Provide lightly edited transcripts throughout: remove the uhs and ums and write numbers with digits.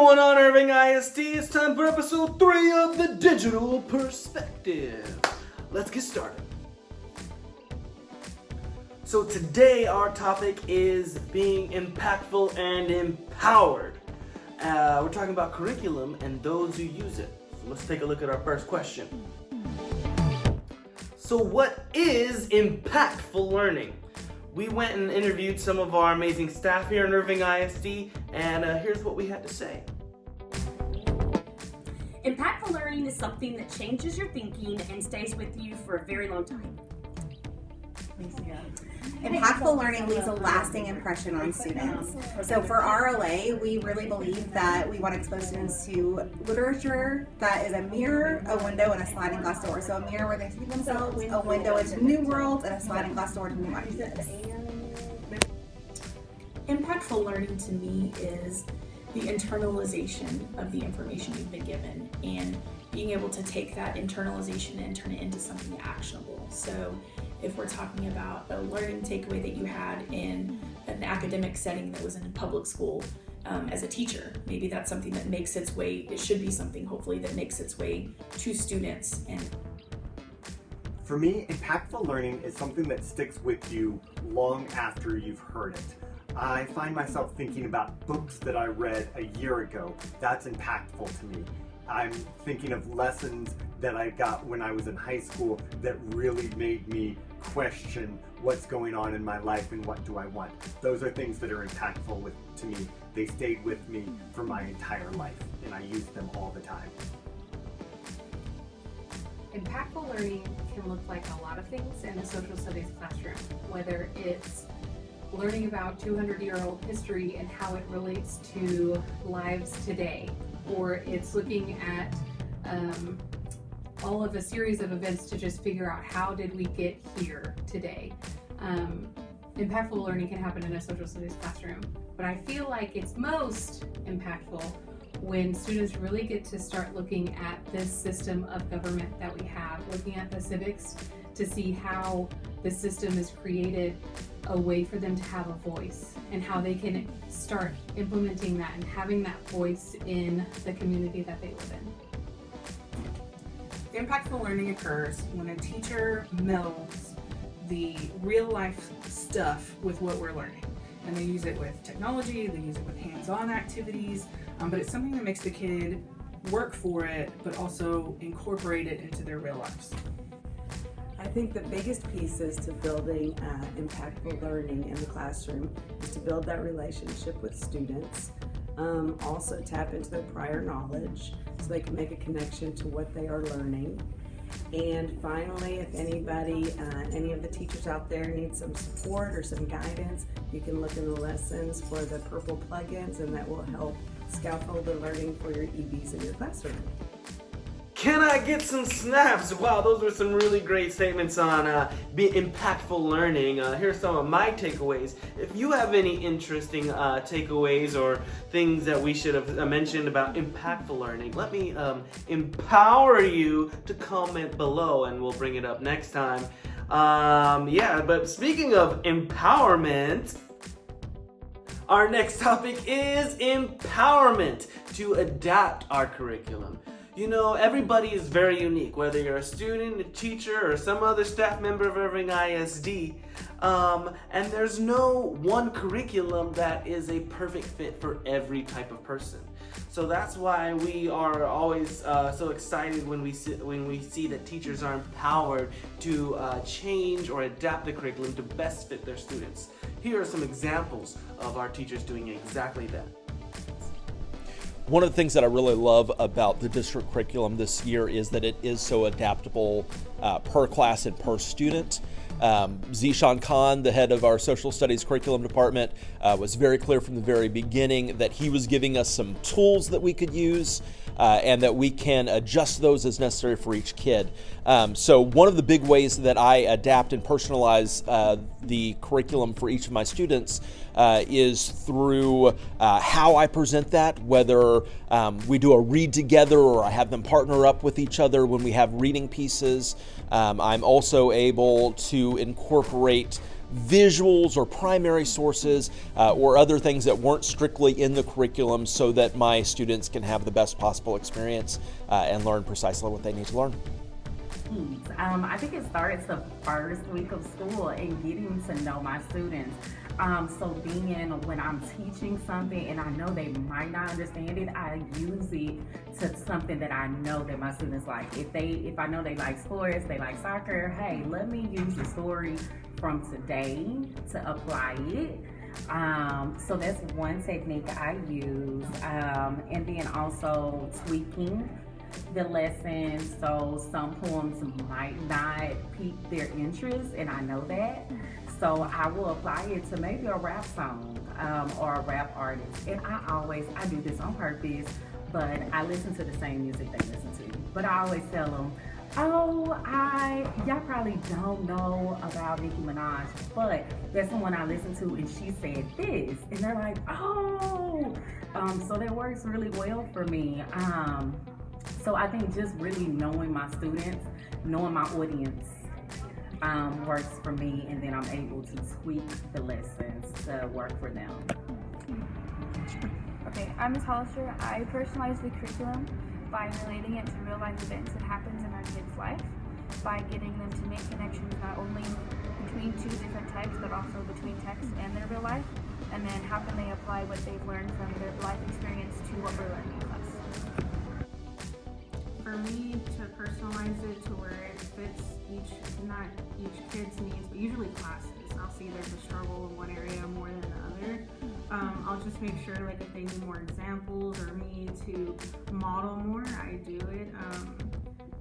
going on, Irving ISD? It's time for episode 3 of The Digital Perspective. Let's get started. So today our topic is being impactful and empowered. We're talking about curriculum and those who use it. So let's take a look at our first question. So what is impactful learning? We went and interviewed some of our amazing staff here in Irving ISD, and here's what we had to say. Impactful learning is something that changes your thinking and stays with you for a very long time. Impactful learning leaves a lasting impression on students. So for RLA, we really believe that we want to expose students to literature that is a mirror, a window, and a sliding glass door. So a mirror where they see themselves, a window into new worlds, and a sliding glass door to new ideas. Impactful learning to me is the internalization of the information you've been given and being able to take that internalization and turn it into something actionable. So if we're talking about a learning takeaway that you had in an academic setting that was in a public school as a teacher, maybe that's something that makes its way, it should be something hopefully that makes its way to students. And for me, impactful learning is something that sticks with you long after you've heard it. I find myself thinking about books that I read a year ago. That's impactful to me. I'm thinking of lessons that I got when I was in high school that really made me question what's going on in my life and what do I want. Those are things that are impactful to me. They stayed with me for my entire life, and I use them all the time. Impactful learning can look like a lot of things in a social studies classroom, whether it's learning about 200-year-old history and how it relates to lives today, or it's looking at all of a series of events to just figure out how did we get here today. Impactful learning can happen in a social studies classroom, but I feel like it's most impactful when students really get to start looking at this system of government that we have, looking at the civics to see how the system is created a way for them to have a voice and how they can start implementing that and having that voice in the community that they live in. Impactful learning occurs when a teacher melds the real life stuff with what we're learning. And they use it with technology, they use it with hands-on activities, but it's something that makes the kid work for it, but also incorporate it into their real lives. I think the biggest pieces to building impactful learning in the classroom is to build that relationship with students. Also tap into their prior knowledge so they can make a connection to what they are learning. And finally, if anybody, any of the teachers out there need some support or some guidance, you can look in the lessons for the purple plugins, and that will help scaffold the learning for your EBs in your classroom. Can I get some snaps? Wow, those were some really great statements on impactful learning. Here's some of my takeaways. If you have any interesting takeaways or things that we should have mentioned about impactful learning, let me empower you to comment below and we'll bring it up next time. But speaking of empowerment, our next topic is empowerment to adapt our curriculum. You know, everybody is very unique, whether you're a student, a teacher, or some other staff member of Irving ISD. And there's no one curriculum that is a perfect fit for every type of person. So that's why we are always so excited when we see that teachers are empowered to change or adapt the curriculum to best fit their students. Here are some examples of our teachers doing exactly that. One of the things that I really love about the district curriculum this year is that it is so adaptable per class and per student. Zishan Khan, the head of our social studies curriculum department, was very clear from the very beginning that he was giving us some tools that we could use and that we can adjust those as necessary for each kid. So one of the big ways that I adapt and personalize the curriculum for each of my students is through how I present that, whether we do a read together or I have them partner up with each other when we have reading pieces. I'm also able to incorporate visuals or primary sources or other things that weren't strictly in the curriculum so that my students can have the best possible experience and learn precisely what they need to learn? I think it starts the first week of school and getting to know my students. So when I'm teaching something and I know they might not understand it, I use it to something that I know that my students like. If I know they like sports, they like soccer, hey, let me use the story from today to apply it. So that's one technique I use. And then also tweaking the lessons, so some poems might not pique their interest, and I know that. So I will apply it to maybe a rap song or a rap artist. And I do this on purpose, but I listen to the same music they listen to. But I always tell them, y'all probably don't know about Nicki Minaj, but that's the one I listen to and she said this. And they're like, so that works really well for me. So I think just really knowing my students, knowing my audience works for me, and then I'm able to tweak the lessons to work for them. Okay, I'm Ms. Hollister. I personalize the curriculum by relating it to real life events that happens in our kids' life, by getting them to make connections not only between two different texts, but also between text and their real life, and then how can they apply what they've learned from their life experience to what we're learning in class. For me, to personalize it to where it fits not each kid's needs, but usually classes. I'll see there's a struggle in one area more than the other. I'll just make sure, like, if they need more examples or me to model more, I do it.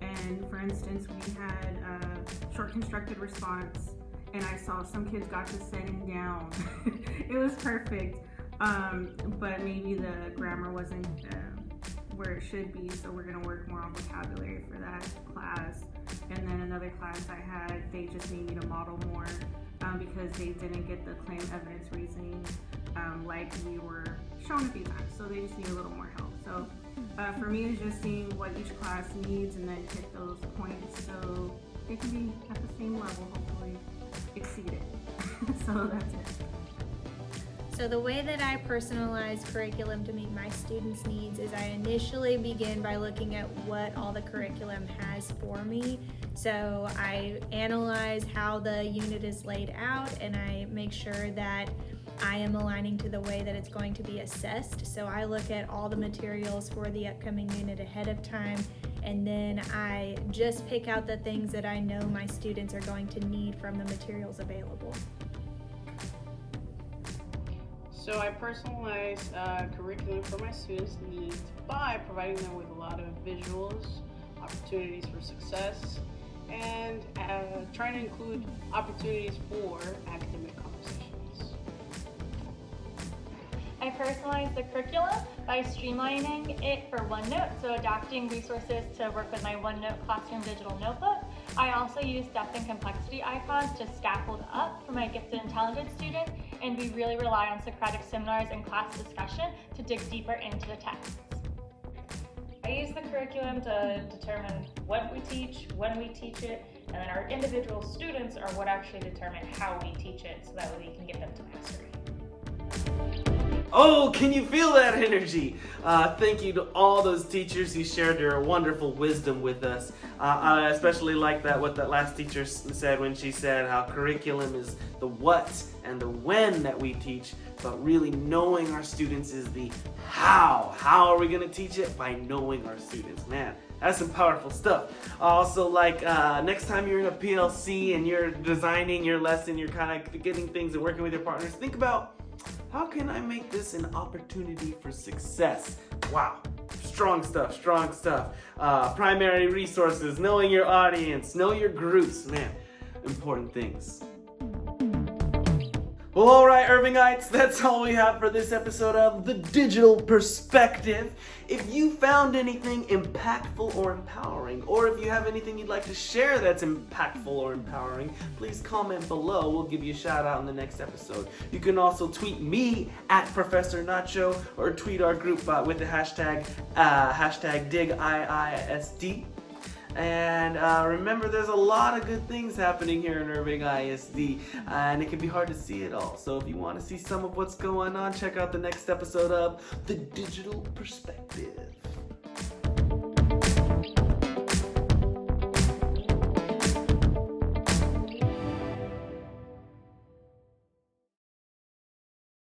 And for instance, we had a short constructed response, and I saw some kids got to sitting down. It was perfect, but maybe the grammar wasn't where it should be, so we're going to work more on vocabulary for that class. And then another class I had, they just need me to model more because they didn't get the claim evidence reasoning like we were shown a few times, so they just need a little more help. So for me, it's just seeing what each class needs and then hit those points so they can be at the same level, hopefully exceed it. So that's it. So the way that I personalize curriculum to meet my students' needs is I initially begin by looking at what all the curriculum has for me. So I analyze how the unit is laid out, and I make sure that I am aligning to the way that it's going to be assessed. So I look at all the materials for the upcoming unit ahead of time, and then I just pick out the things that I know my students are going to need from the materials available. So I personalize curriculum for my students' needs by providing them with a lot of visuals, opportunities for success, and trying to include opportunities for academic conversations. I personalize the curriculum by streamlining it for OneNote, so adapting resources to work with my OneNote Classroom digital notebook. I also use depth and complexity icons to scaffold up for my gifted and talented students, and we really rely on Socratic seminars and class discussion to dig deeper into the texts. I use the curriculum to determine what we teach, when we teach it, and then our individual students are what actually determine how we teach it, so that way we can get them to mastery. Oh, can you feel that energy? Thank you to all those teachers who shared their wonderful wisdom with us. I especially like what that last teacher said when she said how curriculum is the what and the when that we teach, but really knowing our students is the how. How are we going to teach it? By knowing our students. Man, that's some powerful stuff. Also, like next time you're in a PLC and you're designing your lesson, you're kind of getting things and working with your partners, think about, how can I make this an opportunity for success? Wow, strong stuff, strong stuff. Primary resources, knowing your audience, know your groups, man, important things. Well, all right, Irvingites, that's all we have for this episode of The Digital Perspective. If you found anything impactful or empowering, or if you have anything you'd like to share that's impactful or empowering, please comment below. We'll give you a shout out in the next episode. You can also tweet me at Professor Nacho, or tweet our group with the hashtag DigIISD. And remember, there's a lot of good things happening here in Irving ISD, and it can be hard to see it all. So if you want to see some of what's going on, check out the next episode of The Digital Perspective.